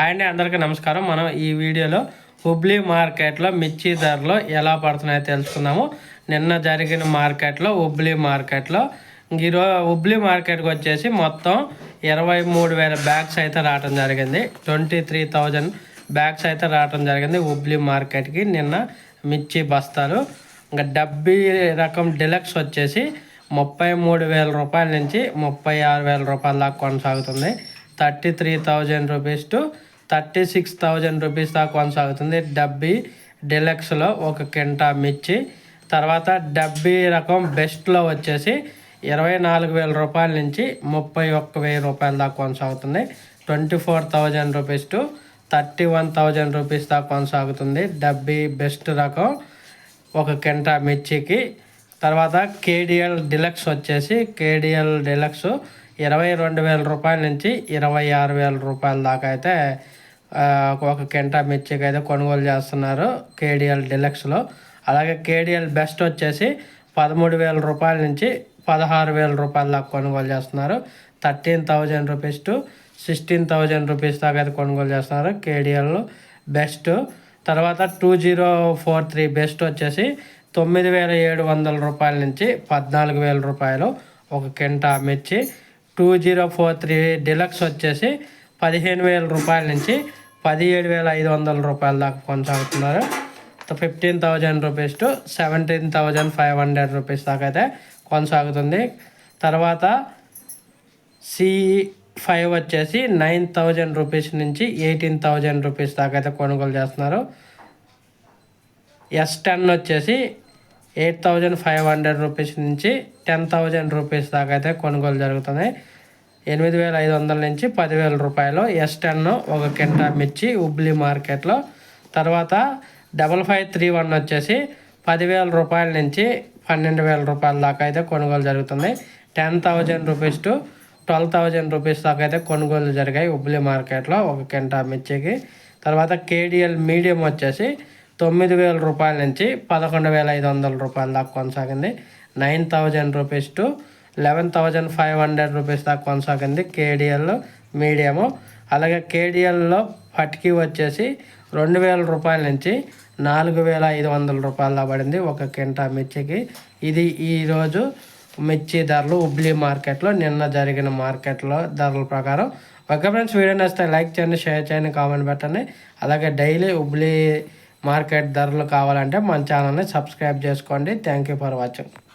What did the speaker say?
Hi అండి, అందరికీ నమస్కారం. మనం ఈ వీడియోలో హుబ్లీ మార్కెట్లో మిర్చి ధరలు ఎలా పడుతున్నాయో తెలుసుకుందాము. నిన్న జరిగిన మార్కెట్లో హుబ్లీ మార్కెట్లో ఈరోజు హుబ్లీ మార్కెట్కి వచ్చేసి మొత్తం 23,000 బ్యాగ్స్ అయితే రావడం జరిగింది. 23,000 బ్యాగ్స్ అయితే రావడం జరిగింది హుబ్లీ మార్కెట్కి నిన్న మిర్చి బస్తాలు. ఇంకా డబ్బీ రకం డిలక్స్ వచ్చేసి 33,000 రూపాయల నుంచి 36,000 రూపాయల దాకా కొనసాగుతుంది. 33,000 రూపీస్ టు 36,000 రూపీస్ దాకా కొనసాగుతుంది డబ్బీ డిలక్స్లో ఒక కింటా మిర్చి. తర్వాత డబ్బీ రకం బెస్ట్లో వచ్చేసి 24,000 రూపాయల నుంచి 31,000 రూపాయల దాకా కొనసాగుతుంది. 24,000 రూపీస్ టు 31,000 రూపీస్ దాకా కొనసాగుతుంది డబ్బీ బెస్ట్ రకం ఒక కింటా మిర్చికి. తర్వాత కేడిఎల్ డిలక్స్ వచ్చేసి కేడిఎల్ డిలక్స్ 22,000 రూపాయల నుంచి 26,000 రూపాయల దాకా అయితే ఒక కింటా మిర్చికి అయితే కొనుగోలు చేస్తున్నారు కేడిఎల్ డిలక్స్లో. అలాగే కేడిఎల్ బెస్ట్ వచ్చేసి 13,000 రూపాయల నుంచి 16,000 రూపాయల దాకా కొనుగోలు చేస్తున్నారు. 13,000 రూపీస్ టు 16,000 రూపీస్ దాకా అయితే కొనుగోలు చేస్తున్నారు కేడిఎల్ బెస్ట్. తర్వాత 2043 బెస్ట్ వచ్చేసి 9,700 రూపాయల నుంచి 14,000 రూపాయలు ఒక కింటా మిర్చి. 2043 డిలక్స్ వచ్చేసి 15,000 రూపాయల నుంచి 17,500 రూపాయల దాకా కొనసాగుతున్నారు. 15,000 రూపీస్ టు 17,500 రూపీస్ దాకా అయితే కొనసాగుతుంది. తర్వాత C5 వచ్చేసి 9,000 రూపీస్ నుంచి 18,000 రూపీస్ దాకా అయితే కొనుగోలు చేస్తున్నారు. S10 వచ్చేసి 8,500 రూపీస్ నుంచి 10,000 రూపీస్ దాకా అయితే కొనుగోలు జరుగుతున్నాయి. 8,500 నుంచి 10,000 రూపాయలు S10 ఒక కింటా మిర్చి హుబ్లీ మార్కెట్లో. తర్వాత 5531 వచ్చేసి 10,000 రూపాయల నుంచి 12,000 రూపాయల దాకా అయితే కొనుగోలు జరుగుతుంది. 10,000 రూపీస్ టు 12,000 రూపీస్ దాకా అయితే కొనుగోలు జరిగాయి హుబ్లీ మార్కెట్లో ఒక కింటా మిర్చికి. తర్వాత కేడిఎల్ మీడియం వచ్చేసి 9,000 రూపాయల నుంచి 11,500 రూపాయల దాకా కొనసాగింది. 9,000 రూపీస్ టు 11,500 రూపీస్ దాకా కొనసాగింది కేడిఎల్ మీడియము. అలాగే కేడిఎల్లో పట్కి వచ్చేసి 2,000 రూపాయల నుంచి 4,500 రూపాయల పడింది ఒక కింటా మిర్చికి. ఇది ఈరోజు మిర్చి ధరలు హుబ్లీ మార్కెట్లో నిన్న జరిగిన మార్కెట్లో ధరల ప్రకారం. ఓకే ఫ్రెండ్స్, వీడియో నచ్చితే లైక్ చేయండి, షేర్ చేయండి, కామెంట్ పెట్టండి. అలాగే డైలీ హుబ్లీ మార్కెట్ ధరలు కావాలంటే మన ఛానల్ని సబ్స్క్రైబ్ చేసుకోండి. Thank you for watching.